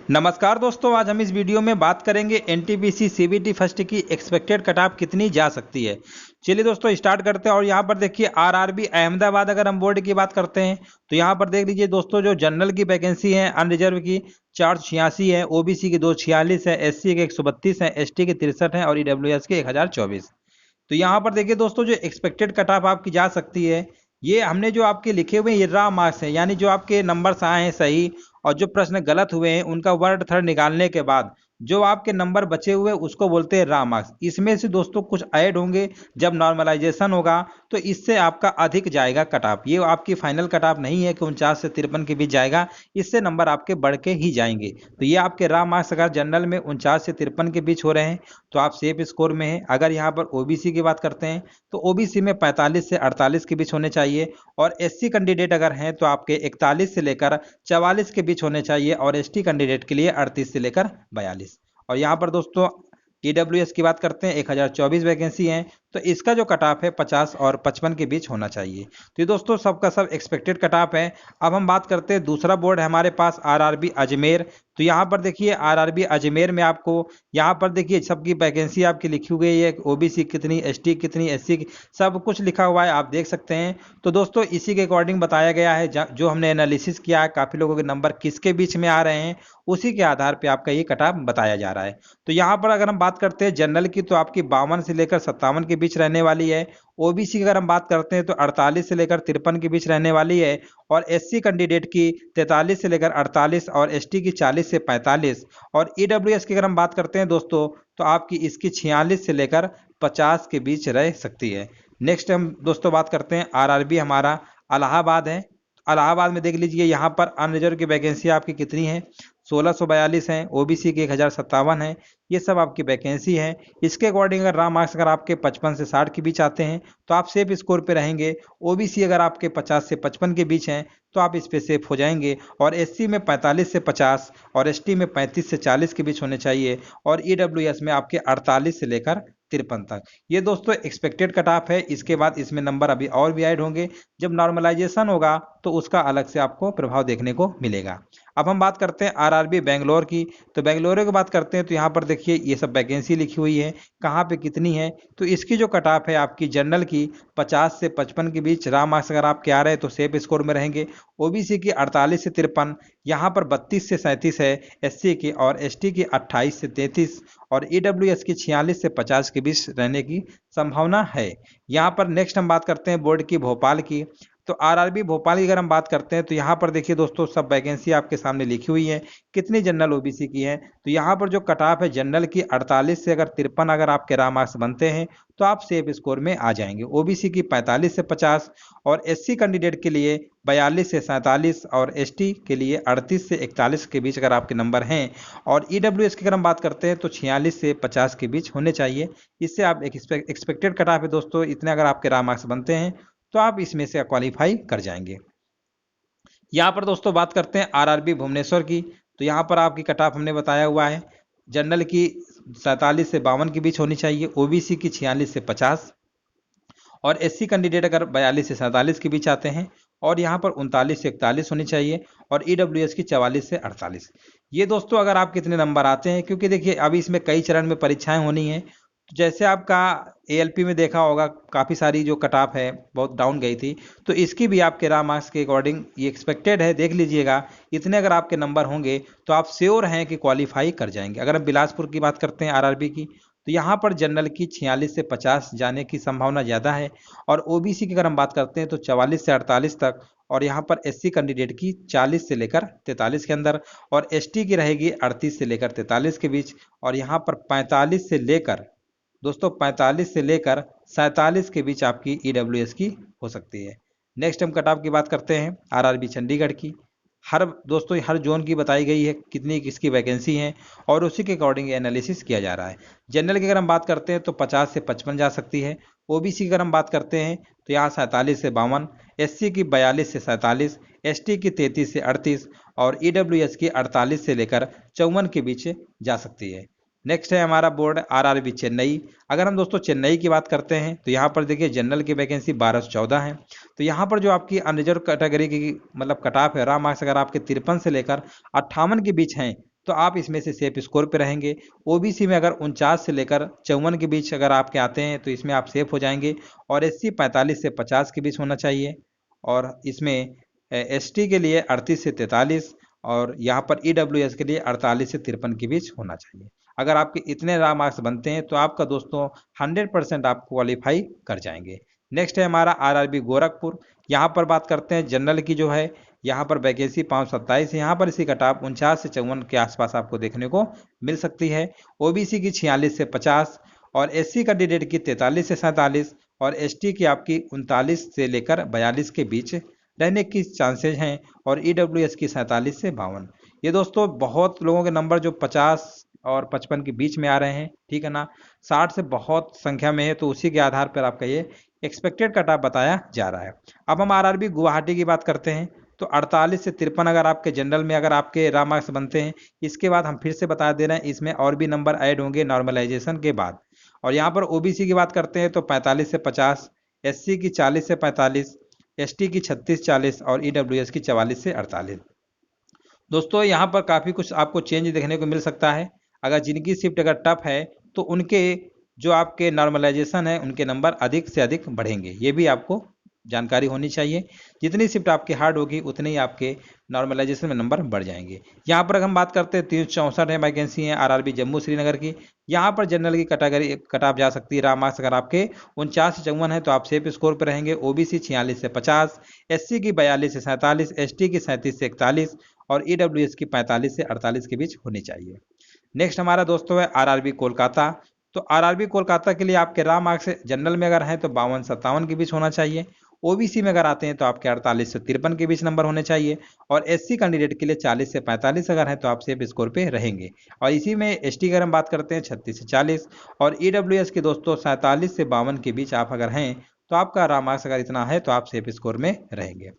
नमस्कार दोस्तों, आज हम इस वीडियो में बात करेंगे एनटीपीसी सीबीटी फर्स्ट की एक्सपेक्टेड कट ऑफ कितनी जा सकती है। चलिए दोस्तों स्टार्ट करते हैं। और यहाँ पर देखिए आरआरबी अहमदाबाद अगर हम बोर्ड की बात करते हैं तो यहाँ पर देख लीजिए दोस्तों, जो जनरल की वैकेंसी है अनरिजर्व की 486 है, ओबीसी की 246 है, एससी के 132 है, एसटी के 63 है और ईडब्ल्यूएस के 1024। तो यहाँ पर देखिए दोस्तों, जो एक्सपेक्टेड कट ऑफ आपकी जा सकती है, ये हमने जो आपके लिखे हुए ये रॉ मार्क्स हैं, यानी जो आपके नंबर्स आए हैं सही और जो प्रश्न गलत हुए हैं उनका वर्ड थर्ड निकालने के बाद जो आपके नंबर बचे हुए उसको बोलते हैं रॉ मार्क्स। इसमें से दोस्तों कुछ ऐड होंगे, जब नॉर्मलाइजेशन होगा तो इससे आपका अधिक जाएगा कट ऑफ। ये आपकी फाइनल कट ऑफ नहीं है कि 49 से 53 के बीच जाएगा, इससे नंबर आपके बढ़ के ही जाएंगे। तो ये आपके रॉ मार्क्स अगर जनरल में 49 से 53 के बीच हो रहे हैं तो आप सेफ स्कोर में हैं। अगर यहाँ पर ओबीसी की बात करते हैं तो ओबीसी में 45 से 48 के बीच होने चाहिए, और एससी कैंडिडेट अगर हैं तो आपके 41 से लेकर 44 के बीच होने चाहिए, और एसटी कैंडिडेट के लिए 38 से लेकर 42। और यहाँ पर दोस्तों ईडब्ल्यूएस की बात करते हैं, 1024 वैकेंसी हैं, तो इसका जो कट ऑफ है 50 और 55 के बीच होना चाहिए। तो ये दोस्तों सबका सब एक्सपेक्टेड कट ऑफ है। अब हम बात करते हैं, दूसरा बोर्ड है हमारे पास आरआरबी अजमेर। तो यहाँ पर देखिए आरआरबी अजमेर में आपको यहाँ पर देखिए सबकी वैकेंसी आपकी लिखी हुई है, ओबीसी कितनी, एसटी कितनी, एससी सब कुछ लिखा हुआ है, आप देख सकते हैं। तो दोस्तों इसी के अकॉर्डिंग बताया गया है, जो हमने एनालिसिस किया है काफ़ी लोगों के नंबर किसके बीच में आ रहे हैं, उसी के आधार पर आपका ये कट ऑफ बताया जा रहा है। तो यहाँ पर अगर हम बात करते हैं जनरल की तो आपकी 52 से लेकर 57 के बीच रहने वाली है। ओबीसी की अगर हम बात करते हैं तो 48 से लेकर 53 के बीच रहने वाली है, और एससी कैंडिडेट की 43 से लेकर 48 और एसटी की 40 से 45, और ईडब्ल्यूएस की अगर हम बात करते हैं दोस्तों तो आपकी इसकी 46 से लेकर 50 के बीच रह सकती है। नेक्स्ट हम दोस्तों बात करते हैं आरआरबी हमारा इलाहाबाद है। इलाहाबाद में देख लीजिए यहाँ पर अनरिजर्व की वैकेंसी आपकी कितनी है, 1642 हैं, ओबीसी के 1057 है। ये सब आपकी वैकेंसी है। इसके अकॉर्डिंग अगर रॉ मार्क्स अगर आपके 55 से 60 के बीच आते हैं तो आप सेफ स्कोर पे रहेंगे। ओबीसी अगर आपके 50 से 55 के बीच हैं तो आप इस पे सेफ हो जाएंगे, और एससी में 45 से 50 और एसटी में 35 से 40 के बीच होने चाहिए, और ईडब्ल्यूएस में आपके 48 से लेकर 53 तक। ये दोस्तों एक्सपेक्टेड कट ऑफ है। इसके बाद इसमें नंबर अभी और भी ऐड होंगे, जब नॉर्मलाइजेशन होगा तो उसका अलग से आपको प्रभाव देखने को मिलेगा। अब हम बात करते हैं आरआरबी बेंगलोर की। तो बेंगलोर की बात करते हैं तो यहाँ पर देखिए ये सब वैकेंसी लिखी हुई है, कहाँ पे कितनी है। तो इसकी जो कट ऑफ है आपकी जनरल की 50 से 55 के बीच रॉ मार्क्स अगर आपके आ रहे हैं तो सेफ स्कोर में रहेंगे। ओबीसी की 48 से 53, यहाँ पर 32 से 37 है एससी की, और एसटी की 28 से 33, और ईडब्ल्यूएस की 46 से 50 के बीच रहने की संभावना है। यहाँ पर नेक्स्ट हम बात करते हैं बोर्ड की भोपाल की। तो आरआरबी भोपाल की अगर हम बात करते हैं तो यहाँ पर देखिए दोस्तों सब वैकेंसी आपके सामने लिखी हुई है, कितनी जनरल ओबीसी की है। तो यहाँ पर जो कट ऑफ है जनरल की 48 से अगर 53 अगर आपके रॉ मार्क्स बनते हैं तो आप सेफ स्कोर में आ जाएंगे। ओबीसी की 45 से 50, और एससी कैंडिडेट के लिए 42 से 47, और एसटी के लिए 38 से 41 के बीच अगर आपके नंबर हैं, और ईडब्ल्यूएस की अगर हम बात करते हैं तो 46 से 50 के बीच होने चाहिए। इससे आप एक एक्सपेक्टेड कट ऑफ है दोस्तों, इतने अगर आपके रॉ मार्क्स बनते हैं तो आप इसमें से क्वालिफाई कर जाएंगे। यहाँ पर दोस्तों बात करते हैं आरआरबी भुवनेश्वर की। तो यहाँ पर आपकी कट ऑफ हमने बताया हुआ है, जनरल की 47 से 52 के बीच होनी चाहिए, ओबीसी की 46 से 50, और एससी कैंडिडेट अगर 42 से 47 के बीच आते हैं, और यहाँ पर 39 से 41 होनी चाहिए, और ईडब्ल्यूएस की 44 से 48। ये दोस्तों अगर आप कितने नंबर आते हैं, क्योंकि देखिए अभी इसमें कई चरण में परीक्षाएं होनी है। तो जैसे आपका एएलपी में देखा होगा काफ़ी सारी जो कट ऑफ है बहुत डाउन गई थी, तो इसकी भी आपके रॉ मार्क्स के अकॉर्डिंग ये एक्सपेक्टेड है। देख लीजिएगा इतने अगर आपके नंबर होंगे तो आप श्योर हैं कि क्वालिफाई कर जाएंगे। अगर हम बिलासपुर की बात करते हैं आरआरबी की, तो यहाँ पर जनरल की 46 से 50 जाने की संभावना ज़्यादा है, और ओबीसी की अगर हम बात करते हैं तो 44 से 48 तक, और यहाँ पर एससी कैंडिडेट की 40 से लेकर 43 के अंदर, और एसटी की रहेगी 38 से लेकर 43 के बीच, और यहाँ पर 45 से लेकर दोस्तों 45 से लेकर 47 के बीच आपकी ईडब्ल्यूएस की हो सकती है। नेक्स्ट हम कट ऑफ की बात करते हैं आरआरबी चंडीगढ़ की। हर दोस्तों हर जोन की बताई गई है कितनी किसकी वैकेंसी है, और उसी के अकॉर्डिंग एनालिसिस किया जा रहा है। जनरल की अगर हम बात करते हैं तो 50 से 55 जा सकती है। ओबीसी की अगर हम बात करते हैं तो यहाँ 47 से 52, एससी की 42 से 47, एसटी की 33 से 38, और ईडब्ल्यूएस की 48 से लेकर 54 के बीच जा सकती है। नेक्स्ट है हमारा बोर्ड आरआरबी चेन्नई। अगर हम दोस्तों चेन्नई की बात करते हैं तो यहाँ पर देखिए जनरल की वैकेंसी 1214 है। तो यहाँ पर जो आपकी अनरिजर्व कैटेगरी की मतलब कट ऑफ है रॉ मार्क्स अगर आपके 53 से लेकर 58 के बीच हैं तो आप इसमें से सेफ स्कोर पे रहेंगे। ओबीसी में अगर 49 से लेकर 54 के बीच अगर आपके आते हैं तो इसमें आप सेफ हो जाएंगे। और एससी 45 से 50 के बीच होना चाहिए। और इसमें एसटी के लिए 38 से 43 और यहाँ पर ईडब्ल्यूएस के लिए 48 से 53 के बीच होना चाहिए। अगर आपके इतने रॉ मार्क्स बनते हैं तो आपका दोस्तों 100% आप क्वालिफाई कर जाएंगे। नेक्स्ट है हमारा आरआरबी गोरखपुर। यहाँ पर बात करते हैं जनरल की जो है, यहाँ पर वैकेंसी 527 है। यहाँ पर इसी कट ऑफ 49 से 54 के आसपास आपको देखने को मिल सकती है। ओबीसी की 46 से 50 और एससी कैंडिडेट की 43 से 47 और एसटी की आपकी 39 से लेकर 42 के बीच रहने की चांसेज हैं। और ईडब्ल्यूएस की 47 से 52। ये दोस्तों बहुत लोगों के नंबर जो 50 और 55 के बीच में आ रहे हैं, ठीक है ना, 60 से बहुत संख्या में है, तो उसी के आधार पर आपका ये एक्सपेक्टेड कट ऑफ बताया जा रहा है। अब हम आरआरबी गुवाहाटी की बात करते हैं तो 48 से 53 अगर आपके जनरल में अगर आपके रॉ मार्क्स बनते हैं, इसके बाद हम फिर से बता दे रहे हैं इसमें और भी नंबर ऐड होंगे नॉर्मलाइजेशन के बाद। और यहाँ पर ओबीसी की बात करते हैं तो 45 से 50, एससी की 40 से 45, एसटी की 36-40 और ईडब्ल्यूएस की 44 से 48। दोस्तों यहाँ पर काफ़ी कुछ आपको चेंज देखने को मिल सकता है। अगर जिनकी शिफ्ट अगर टफ है तो उनके जो आपके नॉर्मलाइजेशन है उनके नंबर अधिक से अधिक बढ़ेंगे, ये भी आपको जानकारी होनी चाहिए। जितनी शिफ्ट आपकी हार्ड होगी उतने ही आपके नॉर्मलाइजेशन में नंबर बढ़ जाएंगे। यहाँ पर अगर हम बात करते हैं 364 है वैकेंसी है आरआरबी जम्मू श्रीनगर की। यहाँ पर जनरल की कैटेगरी कट ऑफ जा सकती है। रॉ मार्क्स अगर आपके 49 से 54 है तो आप सेफ स्कोर पर रहेंगे। ओबीसी 46 से 50, एससी की 42 से 47, एसटी की 37 से 41 और ईडब्ल्यूएस की 45 से 48 के बीच होनी चाहिए। नेक्स्ट हमारा दोस्तों है आरआरबी कोलकाता। तो आरआरबी कोलकाता के लिए आपके रॉ मार्क्स जनरल में अगर हैं तो 52-57 के बीच होना चाहिए। ओबीसी में अगर आते हैं तो आपके 48 से 53 के बीच नंबर होने चाहिए। और एससी कैंडिडेट के लिए 40 से 45 अगर है तो आप सेफ स्कोर पे रहेंगे। और इसी में एसटी अगर हम बात करते हैं 36 से 40 और ईडब्ल्यूएस के दोस्तों 47 से 52 के बीच आप अगर हैं तो आपका रॉ मार्क्स अगर इतना है तो आप सेफ स्कोर में रहेंगे।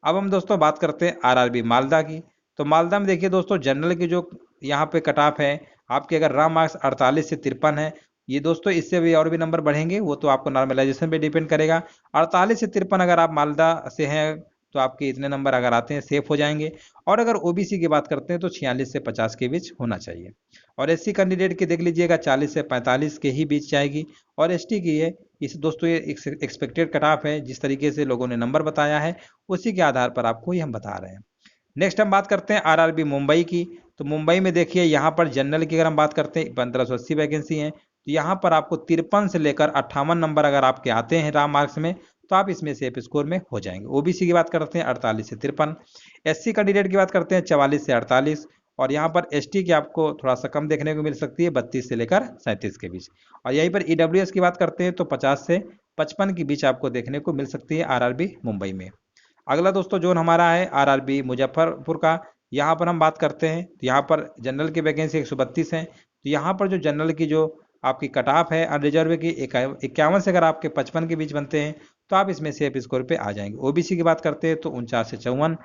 अब हम दोस्तों बात करते हैं आरआरबी मालदा की। तो मालदा में देखिए दोस्तों जनरल की जो यहाँ पे कट ऑफ है आपके अगर रॉ मार्क्स 48 से 53 है, ये दोस्तों इससे भी और भी नंबर बढ़ेंगे, वो तो आपको नॉर्मलाइजेशन पे डिपेंड करेगा। 48 से 53 अगर आप मालदा से हैं तो आपके इतने नंबर अगर आते हैं सेफ हो जाएंगे। और अगर ओबीसी की बात करते हैं तो 46 से 50 के बीच होना चाहिए। और एससी कैंडिडेट की देख लीजिएगा 40 से 45 के ही बीच जाएगी। और एसटी की है इस दोस्तों ये एक्सपेक्टेड कट ऑफ है, जिस तरीके से लोगों ने नंबर बताया है उसी के आधार पर आपको ये हम बता रहे हैं। नेक्स्ट हम बात करते हैं आरआरबी मुंबई की। तो मुंबई में देखिए यहाँ पर जनरल की अगर हम बात करते हैं 1580 वैकेंसी है। तो यहाँ पर आपको 53 से लेकर 58 नंबर अगर आपके आते हैं रॉ मार्क्स में तो आप इसमें सेफ स्कोर में हो जाएंगे। ओबीसी की बात करते हैं 48 से 53, एससी कैंडिडेट की बात करते हैं 44 से 48 और यहाँ पर एसटी की आपको थोड़ा सा कम देखने को मिल सकती है 32 से लेकर 37 के बीच। और यहीं पर ईडब्ल्यूएस की बात करते हैं तो 50 से 55 के बीच आपको देखने को मिल सकती है आरआरबी मुंबई में। अगला दोस्तों जोन हमारा है आरआरबी मुजफ्फरपुर का। यहाँ पर हम बात करते हैं तो यहाँ पर जनरल की वैकेंसी 132 है। तो यहाँ पर जो जनरल की जो आपकी कट ऑफ है अनरिजर्व की 51 से अगर आपके 55 के बीच बनते हैं तो आप इसमें सेफ स्कोर पे आ जाएंगे। ओबीसी की बात करते हैं तो 49 से 54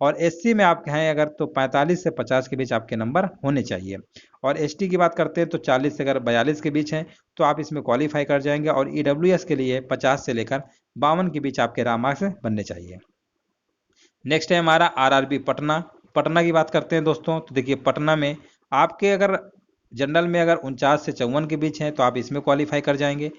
और एससी में आप हैं अगर तो 45 से 50 के बीच आपके नंबर होने चाहिए। और एसटी की बात करते हैं तो 40 से अगर 42 के बीच हैं तो आप इसमें क्वालिफाई कर जाएंगे। और ईडब्ल्यूएस के लिए 50 से लेकर 52 के बीच आपके रॉ मार्क्स बनने चाहिए। नेक्स्ट है हमारा आरआरबी पटना। पटना की बात करते हैं दोस्तों तो देखिए पटना में आपके अगर जनरल में अगर 49 से 54 के बीच हैं तो आप इसमें क्वालिफाई कर जाएंगे।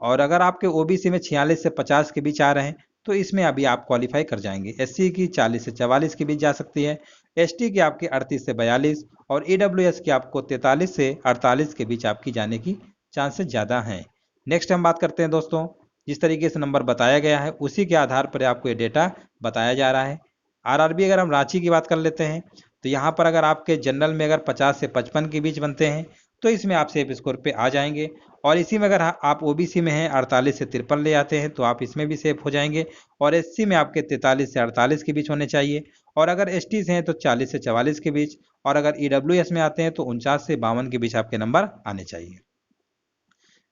और अगर आपके ओबीसी में 46 से 50 के बीच आ रहे हैं तो इसमें अभी आप क्वालिफाई कर जाएंगे। एससी की 40 से 44 के बीच जा सकती है। एसटी की आपकी 38 से 42 और ईडब्ल्यूएस की आपको 43 से 48 के बीच आपकी जाने की चांसेस ज़्यादा हैं। नेक्स्ट हम बात करते हैं दोस्तों, जिस तरीके से नंबर बताया गया है उसी के आधार पर आपको ये डेटा बताया जा रहा है। आरआरबी अगर हम रांची की बात कर लेते हैं तो यहाँ पर अगर आपके जनरल में अगर 50 से 55 के बीच बनते हैं तो इसमें आप सेफ स्कोर पे आ जाएंगे। और इसी में अगर आप ओबीसी में हैं 48 से 53 ले आते हैं तो आप इसमें भी सेफ हो जाएंगे। और एससी में आपके 43 से 48 के बीच होने चाहिए। और अगर एसटी से हैं तो 40 से 44 के बीच। और अगर ईडब्ल्यूएस में आते हैं तो 49 से 52 के बीच आपके नंबर आने चाहिए।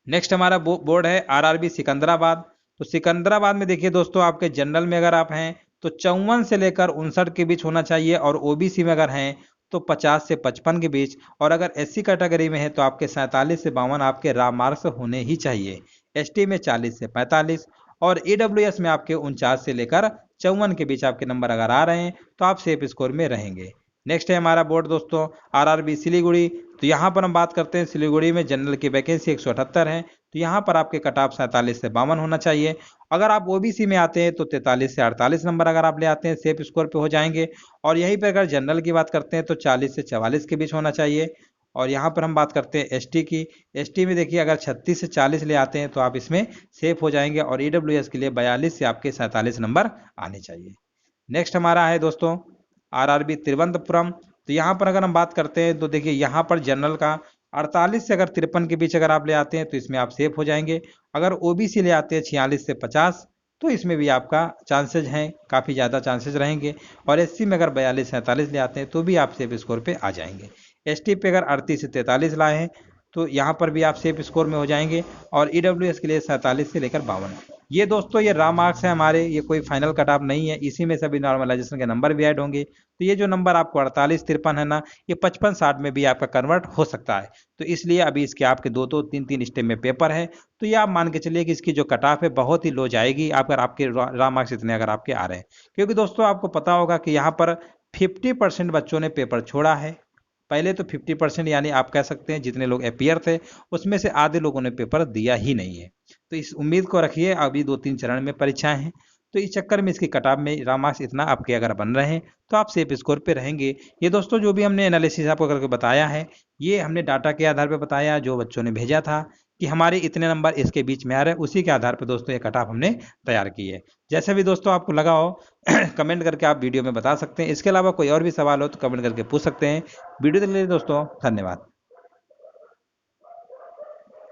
नेक्स्ट हमारा बोर्ड है आरआरबी सिकंदराबाद। तो सिकंदराबाद में देखिए दोस्तों आपके जनरल में अगर आप हैं तो 54 से लेकर 59 के बीच होना चाहिए। और ओबीसी में अगर हैं तो 50 से 55 के बीच। और अगर एससी कैटेगरी में है तो आपके 47 से 52 आपके रॉ मार्क्स होने ही चाहिए। एसटी में 40 से 45 और ईडब्ल्यूएस में आपके 49 से लेकर 54 के बीच आपके नंबर अगर आ रहे हैं तो आप सेफ स्कोर में रहेंगे। नेक्स्ट है हमारा बोर्ड दोस्तों आरआरबी सिलीगुड़ी। तो यहाँ पर हम बात करते हैं सिलीगुड़ी में जनरल की वैकेंसी 178 है। तो यहाँ पर आपके कट ऑफ 47 से 52 होना चाहिए। अगर आप ओबीसी में आते हैं तो 43 से 48 नंबर अगर आप ले आते हैं सेफ स्कोर पे हो जाएंगे। और यहीं पर अगर जनरल की बात करते हैं तो 40 से 44 के बीच होना चाहिए। और यहाँ पर हम बात करते हैं एसटी की। एसटी में देखिए अगर 36 से 40 ले आते हैं तो आप इसमें सेफ हो जाएंगे। और ईडब्ल्यूएस के लिए 42 से आपके 47 नंबर आने चाहिए। नेक्स्ट हमारा है दोस्तों आरआरबी तिरुवनंतपुरम। तो यहाँ पर अगर हम बात करते हैं तो देखिए यहाँ पर जनरल का 48 से अगर 53 के बीच अगर आप ले आते हैं तो इसमें आप सेफ हो जाएंगे। अगर ओबीसी ले आते हैं 46 से 50 तो इसमें भी आपका चांसेज हैं, काफ़ी ज़्यादा चांसेज रहेंगे। और एससी में अगर 42 47 ले आते हैं तो भी आप सेफ स्कोर पे आ जाएंगे। एसटी पे अगर 38 से 43 लाए हैं तो यहाँ पर भी आप सेफ स्कोर में हो जाएंगे। और ईडब्ल्यूएस के लिए 47 से लेकर 52। ये दोस्तों ये रॉ मार्क्स है हमारे, ये कोई फाइनल कट ऑफ नहीं है। इसी में सभी नॉर्मलाइजेशन के नंबर भी ऐड होंगे। तो ये जो नंबर आपको 48 53 है ना, ये 55 60 में भी आपका कन्वर्ट हो सकता है। तो इसलिए अभी इसके आपके 2 3 स्टेप में पेपर है। तो ये आप मान के चलिए कि इसकी जो कट ऑफ है बहुत ही लो जाएगी अगर आपके रॉ मार्क्स इतने अगर आपके आ रहे हैं। क्योंकि दोस्तों आपको पता होगा कि यहाँ पर 50% बच्चों ने पेपर छोड़ा है। पहले तो 50% यानी आप कह सकते हैं जितने लोग अपियर थे उसमें से आधे लोगों ने पेपर दिया ही नहीं है। तो इस उम्मीद को रखिए, अभी 2 3 चरण में परीक्षाएं हैं। तो इस चक्कर में इसकी कटाव में रॉ मार्क्स इतना आपके अगर बन रहे हैं तो आप सेफ स्कोर पे रहेंगे। ये दोस्तों जो भी हमने एनालिसिस आपको करके बताया है ये हमने डाटा के आधार पर बताया, जो बच्चों ने भेजा था कि हमारे इतने नंबर इसके बीच में आ रहे हैं, उसी के आधार पर दोस्तों ये कटाव हमने तैयार की है। जैसे भी दोस्तों आपको लगा हो कमेंट करके आप वीडियो में बता सकते हैं। इसके अलावा कोई और भी सवाल हो तो कमेंट करके पूछ सकते हैं। वीडियो देखने के लिए दोस्तों धन्यवाद।